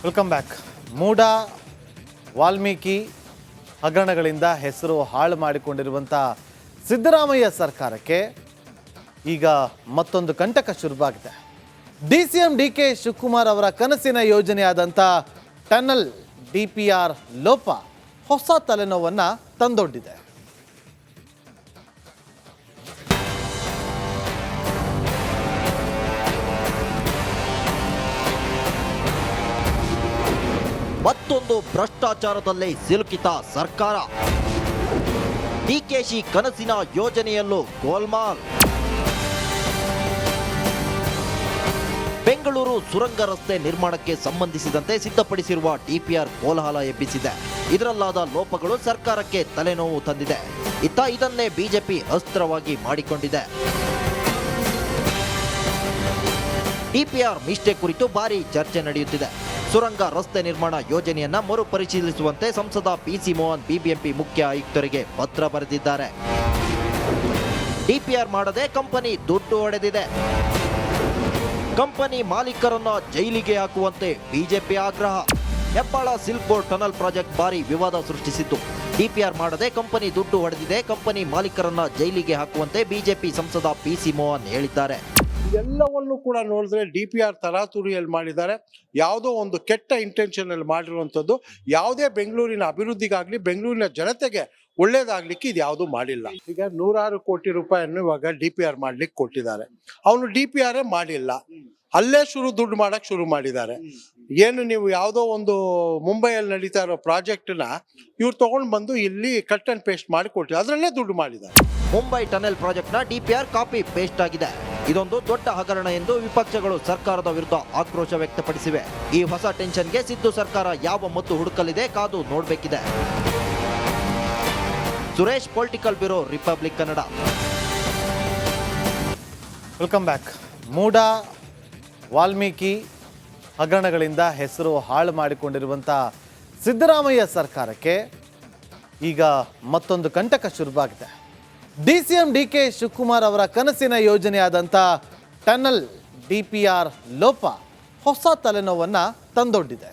Welcome back. MUDA Valmiki ಹಗರಣಗಳಿಂದ ಹೆಸರು ಹಾಳು ಮಾಡಿಕೊಂಡಿರುವಂಥ ಸಿದ್ದರಾಮಯ್ಯ ಸರ್ಕಾರಕ್ಕೆ ಈಗ ಮತ್ತೊಂದು ಕಂಟಕ ಶುರುವಾಗಿದೆ. DCM DK ಶಿವಕುಮಾರ್ ಅವರ ಕನಸಿನ ಯೋಜನೆಯಾದಂಥ ಟನಲ್ DPR ಲೋಪ ಹೊಸ ತಲೆನೋವನ್ನು ತಂದೊಡ್ಡಿದೆ. ಮತ್ತೊಂದು ಭ್ರಷ್ಟಾಚಾರದಲ್ಲೇ ಸಿಲುಕಿತ ಸರ್ಕಾರ. ಡಿಕೆಶಿ ಕನಸಿನ ಯೋಜನೆಯಲ್ಲೂ ಗೋಲ್ಮಾಲ್. ಬೆಂಗಳೂರು ಸುರಂಗ ರಸ್ತೆ ನಿರ್ಮಾಣಕ್ಕೆ ಸಂಬಂಧಿಸಿದಂತೆ ಸಿದ್ಧಪಡಿಸಿರುವ DPR ಕೋಲಾಹಲ ಎಬ್ಬಿಸಿದೆ. ಇದರಲ್ಲಾದ ಲೋಪಗಳು ಸರ್ಕಾರಕ್ಕೆ ತಲೆನೋವು ತಂದಿದೆ. ಇದನ್ನೇ ಬಿಜೆಪಿ ಅಸ್ತ್ರವಾಗಿ ಮಾಡಿಕೊಂಡಿದೆ. DPR ಮಿಸ್ಟೇಕ್ ಕುರಿತು ಭಾರಿ ಚರ್ಚೆ ನಡೆಯುತ್ತಿದೆ. ಸುರಂಗ ರಸ್ತೆ ನಿರ್ಮಾಣ ಯೋಜನೆಯನ್ನ ಮರುಪರಿಶೀಲಿಸುವಂತೆ ಸಂಸದ PC ಮೋಹನ್ BBMP ಮುಖ್ಯ ಆಯುಕ್ತರಿಗೆ ಪತ್ರ ಬರೆದಿದ್ದಾರೆ. DPR ಮಾಡದೆ ಕಂಪನಿ ದುಡ್ಡು ಹೊಡೆದಿದೆ. ಕಂಪನಿ ಮಾಲೀಕರನ್ನ ಜೈಲಿಗೆ ಹಾಕುವಂತೆ ಬಿಜೆಪಿ ಆಗ್ರಹ. Hebbal silk board tunnel project ಭಾರಿ ವಿವಾದ ಸೃಷ್ಟಿಸಿತ್ತು. DPR ಮಾಡದೆ ಕಂಪನಿ ದುಡ್ಡು ಹೊಡೆದಿದೆ. ಕಂಪನಿ ಮಾಲೀಕರನ್ನ ಜೈಲಿಗೆ ಹಾಕುವಂತೆ ಬಿಜೆಪಿ ಸಂಸದ PC ಮೋಹನ್ ಹೇಳಿದ್ದಾರೆ. ಎಲ್ಲವನ್ನೂ ಕೂಡ ನೋಡಿದ್ರೆ DPR ತರಾತುರಿಯಲ್ಲಿ ಮಾಡಿದ್ದಾರೆ. ಯಾವುದೋ ಒಂದು ಕೆಟ್ಟ ಇಂಟೆನ್ಷನ್ ಅಲ್ಲಿ ಮಾಡಿರುವಂಥದ್ದು. ಯಾವುದೇ ಬೆಂಗಳೂರಿನ ಅಭಿವೃದ್ಧಿಗಾಗ್ಲಿ ಬೆಂಗಳೂರಿನ ಜನತೆಗೆ ಒಳ್ಳೇದಾಗ್ಲಿಕ್ಕೆ ಇದು ಯಾವುದು ಮಾಡಿಲ್ಲ. ಈಗ 100 ಕೋಟಿ ರೂಪಾಯಿಯನ್ನು ಇವಾಗ DPR ಮಾಡ್ಲಿಕ್ಕೆ ಕೊಟ್ಟಿದ್ದಾರೆ. ಅವನು DPR ಮಾಡಿಲ್ಲ, ಅಲ್ಲೇ ದುಡ್ಡು ಮಾಡಕ್ ಶುರು ಮಾಡಿದ್ದಾರೆ. ಏನು ನೀವು ಯಾವುದೋ ಒಂದು ಮುಂಬೈಯಲ್ಲಿ ನಡೀತಾ ಇರೋ ಪ್ರಾಜೆಕ್ಟ್ನ ಇವ್ರು ತಗೊಂಡು ಬಂದು ಇಲ್ಲಿ ಕಟ್ ಅಂಡ್ ಪೇಸ್ಟ್ ಮಾಡಿ ಕೊಟ್ಟಿದ್ದಾರೆ, ಅದರಲ್ಲೇ ದುಡ್ಡು ಮಾಡಿದ್ದಾರೆ. ಮುಂಬೈ ಟನೆಲ್ ಪ್ರಾಜೆಕ್ಟ್ನ DPR ಕಾಪಿ ಪೇಸ್ಟ್ ಆಗಿದೆ. ಇದೊಂದು ದೊಡ್ಡ ಹಗರಣ ಎಂದು ವಿಪಕ್ಷಗಳು ಸರ್ಕಾರದ ವಿರುದ್ಧ ಆಕ್ರೋಶ ವ್ಯಕ್ತಪಡಿಸಿವೆ. ಈ ಹೊಸ ಟೆನ್ಷನ್ಗೆ ಸಿದ್ದು ಸರ್ಕಾರ ಯಾವ ಮದ್ದು ಹುಡುಕಲಿದೆ ಕಾದು ನೋಡಬೇಕಿದೆ. Suresh, political bureau, Republic Kannada. Welcome back. MUDA Valmiki ಹಗರಣಗಳಿಂದ ಹೆಸರು ಹಾಳು ಮಾಡಿಕೊಂಡಿರುವಂಥ ಸಿದ್ದರಾಮಯ್ಯ ಸರ್ಕಾರಕ್ಕೆ ಈಗ ಮತ್ತೊಂದು ಕಂಟಕ ಶುರುವಾಗಿದೆ. DCM DK ಶಿವಕುಮಾರ್ ಅವರ ಕನಸಿನ ಯೋಜನೆಯಾದಂಥ ಟನಲ್ DPR ಲೋಪ ಹೊಸ ತಲೆನೋವನ್ನು ತಂದೊಡ್ಡಿದೆ.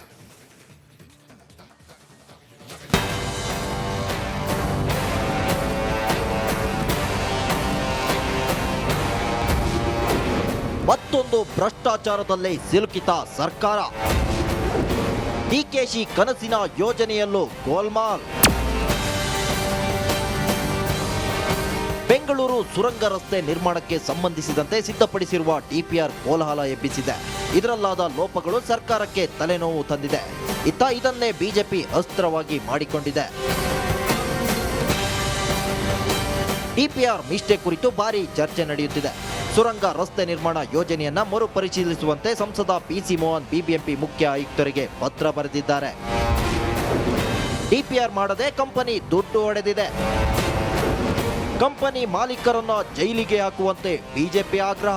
ಮತ್ತೊಂದು ಭ್ರಷ್ಟಾಚಾರದಲ್ಲೇ ಸಿಲುಕಿತ ಸರ್ಕಾರ. ಡಿಕೆಶಿ ಕನಸಿನ ಯೋಜನೆಯಲ್ಲೂ ಗೋಲ್ಮಾಲ್. ಬೆಂಗಳೂರು ಸುರಂಗ ರಸ್ತೆ ನಿರ್ಮಾಣಕ್ಕೆ ಸಂಬಂಧಿಸಿದಂತೆ ಸಿದ್ಧಪಡಿಸಿರುವ DPR ಕೋಲಾಹಲ ಎಬ್ಬಿಸಿದೆ. ಇದರಲ್ಲಾದ ಲೋಪಗಳು ಸರ್ಕಾರಕ್ಕೆ ತಲೆನೋವು ತಂದಿದೆ. ಇದನ್ನೇ ಬಿಜೆಪಿ ಅಸ್ತ್ರವಾಗಿ ಮಾಡಿಕೊಂಡಿದೆ. DPR ಮಿಸ್ಟೇಕ್ ಕುರಿತು ಭಾರಿ ಚರ್ಚೆ ನಡೆಯುತ್ತಿದೆ. ಸುರಂಗ ರಸ್ತೆ ನಿರ್ಮಾಣ ಯೋಜನೆಯನ್ನ ಮರುಪರಿಶೀಲಿಸುವಂತೆ ಸಂಸದ PC ಮೋಹನ್ BBMP ಮುಖ್ಯ ಆಯುಕ್ತರಿಗೆ ಪತ್ರ ಬರೆದಿದ್ದಾರೆ. DPR ಮಾಡದೆ ಕಂಪನಿ ದುಡ್ಡು ಹೊಡೆದಿದೆ. ಕಂಪನಿ ಮಾಲೀಕರನ್ನ ಜೈಲಿಗೆ ಹಾಕುವಂತೆ ಬಿಜೆಪಿ ಆಗ್ರಹ.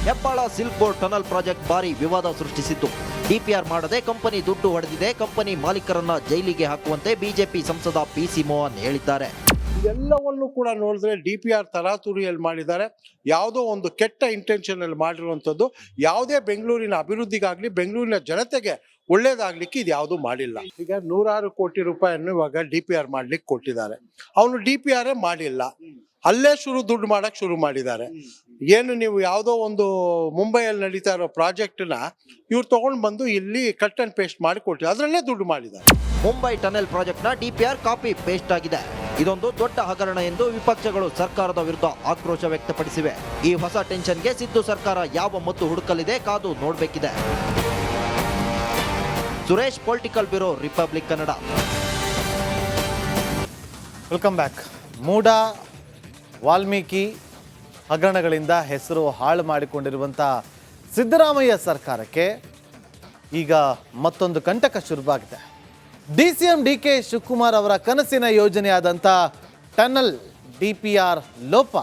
Hebbal silk board tunnel project ಭಾರಿ ವಿವಾದ ಸೃಷ್ಟಿಸಿತ್ತು. DPR ಮಾಡದೆ ಕಂಪನಿ ದುಡ್ಡು ಹೊಡೆದಿದೆ. ಕಂಪನಿ ಮಾಲೀಕರನ್ನ ಜೈಲಿಗೆ ಹಾಕುವಂತೆ ಬಿಜೆಪಿ ಸಂಸದ PC ಮೋಹನ್ ಹೇಳಿದ್ದಾರೆ. ಎಲ್ಲವನ್ನೂ ಕೂಡ ನೋಡಿದ್ರೆ DPR ತರಾತುರಿಯಲ್ಲಿ ಮಾಡಿದ್ದಾರೆ. ಯಾವುದೋ ಒಂದು ಕೆಟ್ಟ ಇಂಟೆನ್ಷನ್ ಅಲ್ಲಿ ಮಾಡಿರುವಂಥದ್ದು. ಯಾವುದೇ ಬೆಂಗಳೂರಿನ ಅಭಿವೃದ್ಧಿಗಾಗ್ಲಿ ಬೆಂಗಳೂರಿನ ಜನತೆಗೆ ಒಳ್ಳೇದಾಗ್ಲಿಕ್ಕೆ ಇದು ಯಾವುದು ಮಾಡಿಲ್ಲ. ಈಗ 100 ಕೋಟಿ ರೂಪಾಯಿಯನ್ನು ಇವಾಗ DPR ಮಾಡ್ಲಿಕ್ಕೆ ಕೊಟ್ಟಿದ್ದಾರೆ. ಅವನು DPR ಮಾಡಿಲ್ಲ, ಅಲ್ಲೇ ದುಡ್ಡು ಮಾಡಕ್ ಶುರು ಮಾಡಿದ್ದಾರೆ. ಏನು ನೀವು ಯಾವುದೋ ಒಂದು ಮುಂಬೈಯಲ್ಲಿ ನಡೀತಾ ಇರೋ ಪ್ರಾಜೆಕ್ಟ್ನ ಇವ್ರು ತಗೊಂಡು ಬಂದು ಇಲ್ಲಿ ಕಟ್ ಅಂಡ್ ಪೇಸ್ಟ್ ಮಾಡಿ ಕೊಟ್ಟಿದ್ದಾರೆ, ಅದರಲ್ಲೇ ದುಡ್ಡು ಮಾಡಿದ್ದಾರೆ. ಮುಂಬೈ ಟನೆಲ್ ಪ್ರಾಜೆಕ್ಟ್ನ DPR ಕಾಪಿ ಪೇಸ್ಟ್ ಆಗಿದೆ. ಇದೊಂದು ದೊಡ್ಡ ಹಗರಣ ಎಂದು ವಿಪಕ್ಷಗಳು ಸರ್ಕಾರದ ವಿರುದ್ಧ ಆಕ್ರೋಶ ವ್ಯಕ್ತಪಡಿಸಿವೆ. ಈ ಹೊಸ ಟೆನ್ಷನ್ಗೆ ಸಿದ್ದು ಸರ್ಕಾರ ಯಾವ ಮದ್ದು ಹುಡುಕಲಿದೆ ಕಾದು ನೋಡಬೇಕಿದೆ. Suresh, political bureau, Republic Kannada. Welcome back. MUDA Valmiki ಹಗರಣಗಳಿಂದ ಹೆಸರು ಹಾಳು ಮಾಡಿಕೊಂಡಿರುವಂಥ ಸಿದ್ದರಾಮಯ್ಯ ಸರ್ಕಾರಕ್ಕೆ ಈಗ ಮತ್ತೊಂದು ಕಂಟಕ ಶುರುವಾಗಿದೆ. DCM DK ಶಿವಕುಮಾರ್ ಅವರ ಕನಸಿನ ಯೋಜನೆಯಾದಂಥ ಟನಲ್ DPR ಲೋಪ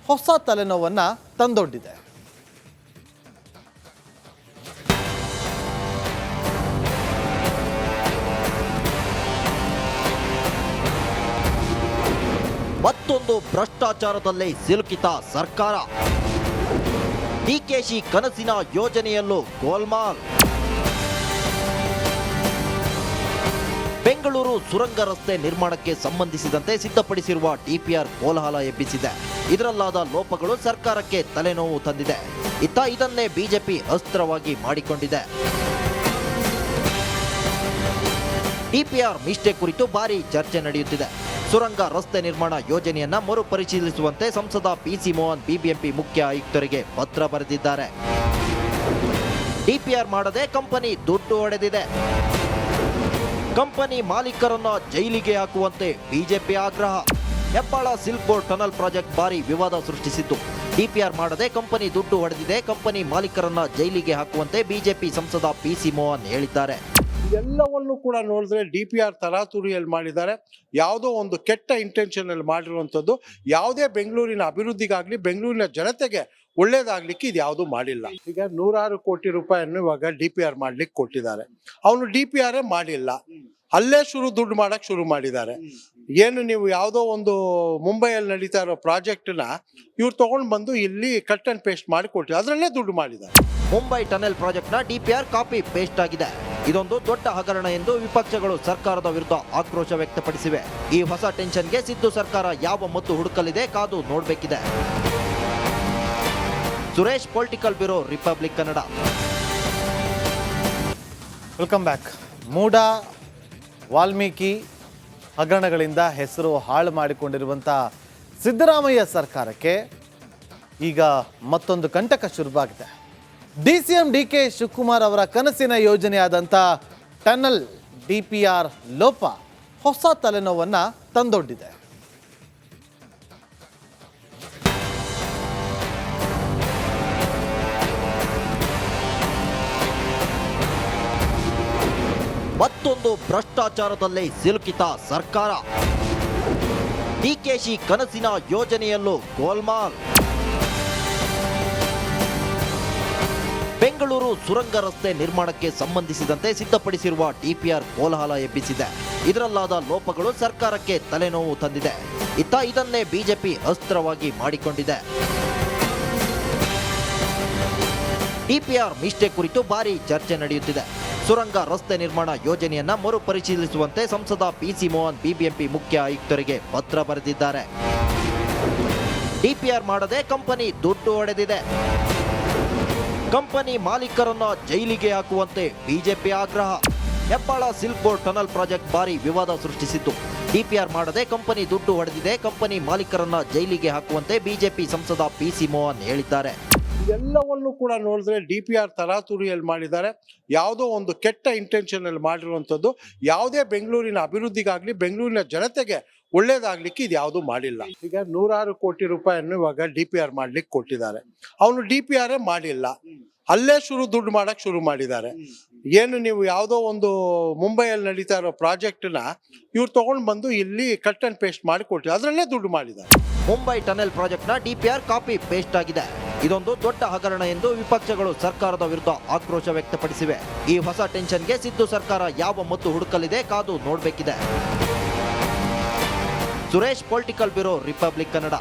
ಹೊಸ ತಲೆನೋವನ್ನು ತಂದೊಡ್ಡಿದೆ. ಮತ್ತೊಂದು ಭ್ರಷ್ಟಾಚಾರದಲ್ಲೇ ಸಿಲುಕಿತ ಸರ್ಕಾರ. ಡಿಕೆಶಿ ಕನಸಿನ ಯೋಜನೆಯಲ್ಲೂ ಗೋಲ್ಮಾಲ್. ಬೆಂಗಳೂರು ಸುರಂಗ ರಸ್ತೆ ನಿರ್ಮಾಣಕ್ಕೆ ಸಂಬಂಧಿಸಿದಂತೆ ಸಿದ್ಧಪಡಿಸಿರುವ ಡಿಪಿಆರ್ ಕೋಲಾಹಲ ಎಬ್ಬಿಸಿದೆ. ಇದರಲ್ಲಾದ ಲೋಪಗಳು ಸರ್ಕಾರಕ್ಕೆ ತಲೆನೋವು ತಂದಿದೆ. ಇದನ್ನೇ ಬಿಜೆಪಿ ಅಸ್ತ್ರವಾಗಿ ಮಾಡಿಕೊಂಡಿದೆ. ಡಿಪಿಆರ್ ಮಿಸ್ಟೇಕ್ ಕುರಿತು ಭಾರಿ ಚರ್ಚೆ ನಡೆಯುತ್ತಿದೆ. ಸುರಂಗ ರಸ್ತೆ ನಿರ್ಮಾಣ ಯೋಜನೆಯನ್ನ ಮರುಪರಿಶೀಲಿಸುವಂತೆ ಸಂಸದ ಪಿಸಿ ಮೋಹನ್ ಬಿಬಿಎಂಪಿ ಮುಖ್ಯ ಆಯುಕ್ತರಿಗೆ ಪತ್ರ ಬರೆದಿದ್ದಾರೆ. ಡಿಪಿಆರ್ ಮಾಡದೆ ಕಂಪನಿ ದುಡ್ಡು ಹೊಡೆದಿದೆ. ಕಂಪನಿ ಮಾಲೀಕರನ್ನ ಜೈಲಿಗೆ ಹಾಕುವಂತೆ ಬಿಜೆಪಿ ಆಗ್ರಹ. Hebbal silk board tunnel project ಭಾರಿ ವಿವಾದ ಸೃಷ್ಟಿಸಿತ್ತು. ಡಿಪಿಆರ್ ಮಾಡದೆ ಕಂಪನಿ ದುಡ್ಡು ಹೊಡೆದಿದೆ. ಕಂಪನಿ ಮಾಲೀಕರನ್ನ ಜೈಲಿಗೆ ಹಾಕುವಂತೆ ಬಿಜೆಪಿ ಸಂಸದ ಪಿಸಿ ಮೋಹನ್ ಹೇಳಿದ್ದಾರೆ. ಎಲ್ಲವನ್ನೂ ಕೂಡ ನೋಡಿದ್ರೆ ಡಿಪಿಆರ್ ತರಾತುರಿಯಲ್ಲಿ ಮಾಡಿದ್ದಾರೆ. ಯಾವುದೋ ಒಂದು ಕೆಟ್ಟ ಇಂಟೆನ್ಷನ್ ಅಲ್ಲಿ ಮಾಡಿರುವಂಥದ್ದು. ಯಾವುದೇ ಬೆಂಗಳೂರಿನ ಅಭಿವೃದ್ಧಿಗಾಗ್ಲಿ ಬೆಂಗಳೂರಿನ ಜನತೆಗೆ ಒಳ್ಳೇದಾಗ್ಲಿಕ್ಕೆ ಇದು ಯಾವುದು ಮಾಡಿಲ್ಲ. ಈಗ 106 ಕೋಟಿ ರೂಪಾಯಿಯನ್ನು ಇವಾಗ ಡಿಪಿಆರ್ ಮಾಡ್ಲಿಕ್ಕೆ ಕೊಟ್ಟಿದ್ದಾರೆ. ಅವನು ಡಿಪಿಆರ್ ಮಾಡಿಲ್ಲ, ಅಲ್ಲೇ ದುಡ್ಡು ಮಾಡಕ್ ಶುರು ಮಾಡಿದ್ದಾರೆ. ಏನು ನೀವು ಯಾವುದೋ ಒಂದು ಮುಂಬೈಯಲ್ಲಿ ನಡೀತಾ ಇರೋ ಪ್ರಾಜೆಕ್ಟ್ನ ಇವ್ರು ತಗೊಂಡು ಬಂದು ಇಲ್ಲಿ ಕಟ್ ಅಂಡ್ ಪೇಸ್ಟ್ ಮಾಡಿ ಕೊಟ್ಟಿದ್ದಾರೆ, ಅದರಲ್ಲೇ ದುಡ್ಡು ಮಾಡಿದ್ದಾರೆ. ಮುಂಬೈ ಟನೆಲ್ ಪ್ರಾಜೆಕ್ಟ್ನ ಡಿಪಿಆರ್ ಕಾಪಿ ಪೇಸ್ಟ್ ಆಗಿದೆ. ಇದೊಂದು ದೊಡ್ಡ ಹಗರಣ ಎಂದು ವಿಪಕ್ಷಗಳು ಸರ್ಕಾರದ ವಿರುದ್ಧ ಆಕ್ರೋಶ ವ್ಯಕ್ತಪಡಿಸಿವೆ. ಈ ಹೊಸ ಟೆನ್ಷನ್ಗೆ ಸಿದ್ದು ಸರ್ಕಾರ ಯಾವ ಮದ್ದು ಹುಡುಕಲಿದೆ ಕಾದು ನೋಡಬೇಕಿದೆ. Suresh, political bureau, Republic Kannada. Welcome back. MUDA Valmiki ಹಗರಣಗಳಿಂದ ಹೆಸರು ಹಾಳು ಮಾಡಿಕೊಂಡಿರುವಂಥ ಸಿದ್ದರಾಮಯ್ಯ ಸರ್ಕಾರಕ್ಕೆ ಈಗ ಮತ್ತೊಂದು ಕಂಟಕ ಶುರುವಾಗಿದೆ. DCM DK ಶಿವಕುಮಾರ್ ಅವರ ಕನಸಿನ ಯೋಜನೆಯಾದಂಥ ಟನಲ್ DPR ಲೋಪ ಹೊಸ ತಲೆನೋವನ್ನು ತಂದೊಡ್ಡಿದೆ. ಮತ್ತೊಂದು ಭ್ರಷ್ಟಾಚಾರದಲ್ಲೇ ಸಿಲುಕಿತ ಸರ್ಕಾರ. ಡಿಕೆಶಿ ಕನಸಿನ ಯೋಜನೆಯಲ್ಲೂ ಗೋಲ್ಮಾಲ್. ಬೆಂಗಳೂರು ಸುರಂಗ ರಸ್ತೆ ನಿರ್ಮಾಣಕ್ಕೆ ಸಂಬಂಧಿಸಿದಂತೆ ಸಿದ್ಧಪಡಿಸಿರುವ ಡಿಪಿಆರ್ ಕೋಲಾಹಲ ಎಬ್ಬಿಸಿದೆ. ಇದರಲ್ಲಾದ ಲೋಪಗಳು ಸರ್ಕಾರಕ್ಕೆ ತಲೆನೋವು ತಂದಿದೆ. ಇದನ್ನೇ ಬಿಜೆಪಿ ಅಸ್ತ್ರವಾಗಿ ಮಾಡಿಕೊಂಡಿದೆ. ಡಿಪಿಆರ್ ಮಿಸ್ಟೇಕ್ ಕುರಿತು ಭಾರಿ ಚರ್ಚೆ ನಡೆಯುತ್ತಿದೆ. ಸುರಂಗ ರಸ್ತೆ ನಿರ್ಮಾಣ ಯೋಜನೆಯನ್ನ ಮರುಪರಿಶೀಲಿಸುವಂತೆ ಸಂಸದ ಪಿಸಿ ಮೋಹನ್ ಬಿಬಿಎಂಪಿ ಮುಖ್ಯ ಆಯುಕ್ತರಿಗೆ ಪತ್ರ ಬರೆದಿದ್ದಾರೆ. ಡಿಪಿಆರ್ ಮಾಡದೆ ಕಂಪನಿ ದುಡ್ಡು ಹೊಡೆದಿದೆ. ಕಂಪನಿ ಮಾಲೀಕರನ್ನ ಜೈಲಿಗೆ ಹಾಕುವಂತೆ ಬಿಜೆಪಿ ಆಗ್ರಹ. Hebbal silk board tunnel project ಭಾರಿ ವಿವಾದ ಸೃಷ್ಟಿಸಿತ್ತು. ಡಿಪಿಆರ್ ಮಾಡದೆ ಕಂಪನಿ ದುಡ್ಡು ಹೊಡೆದಿದೆ. ಕಂಪನಿ ಮಾಲೀಕರನ್ನ ಜೈಲಿಗೆ ಹಾಕುವಂತೆ ಬಿಜೆಪಿ ಸಂಸದ ಪಿಸಿ ಮೋಹನ್ ಹೇಳಿದ್ದಾರೆ. ಎಲ್ಲವನ್ನೂ ಕೂಡ ನೋಡಿದ್ರೆ ಡಿಪಿಆರ್ ತರಾತುರಿಯಲ್ಲಿ ಮಾಡಿದ್ದಾರೆ. ಯಾವುದೋ ಒಂದು ಕೆಟ್ಟ ಇಂಟೆನ್ಷನ್ ಅಲ್ಲಿ ಮಾಡಿರುವಂಥದ್ದು. ಯಾವುದೇ ಬೆಂಗಳೂರಿನ ಅಭಿವೃದ್ಧಿಗಾಗ್ಲಿ ಬೆಂಗಳೂರಿನ ಜನತೆಗೆ ಒಳ್ಳೇದಾಗ್ಲಿಕ್ಕೆ ಇದು ಯಾವುದು ಮಾಡಿಲ್ಲ. ಈಗ 106 ಕೋಟಿ ರೂಪಾಯಿಯನ್ನು ಇವಾಗ ಡಿಪಿಆರ್ ಮಾಡ್ಲಿಕ್ಕೆ ಕೊಟ್ಟಿದ್ದಾರೆ. ಅವನು ಡಿಪಿಆರ್ ಮಾಡಿಲ್ಲ, ಅಲ್ಲೇ ದುಡ್ಡು ಮಾಡಕ್ ಶುರು ಮಾಡಿದ್ದಾರೆ. ಏನು ನೀವು ಯಾವುದೋ ಒಂದು ಮುಂಬೈಯಲ್ಲಿ ನಡೀತಾ ಇರೋ ಪ್ರಾಜೆಕ್ಟ್ನ ಇವ್ರು ತಗೊಂಡು ಬಂದು ಇಲ್ಲಿ ಕಟ್ ಅಂಡ್ ಪೇಸ್ಟ್ ಮಾಡಿ ಕೊಟ್ಟಿದ್ದಾರೆ, ಅದರಲ್ಲೇ ದುಡ್ಡು ಮಾಡಿದ್ದಾರೆ. ಮುಂಬೈ ಟನೆಲ್ ಪ್ರಾಜೆಕ್ಟ್ನ ಡಿಪಿಆರ್ ಕಾಪಿ ಪೇಸ್ಟ್ ಆಗಿದೆ. ಇದೊಂದು ದೊಡ್ಡ ಹಗರಣ ಎಂದು ವಿಪಕ್ಷಗಳು ಸರ್ಕಾರದ ವಿರುದ್ಧ ಆಕ್ರೋಶ ವ್ಯಕ್ತಪಡಿಸಿವೆ. ಈ ಹೊಸ ಟೆನ್ಷನ್ಗೆ ಸಿದ್ದು ಸರ್ಕಾರ ಯಾವ ಮದ್ದು ಹುಡುಕಲಿದೆ ಕಾದು ನೋಡಬೇಕಿದೆ. Suresh, political bureau, Republic Kannada.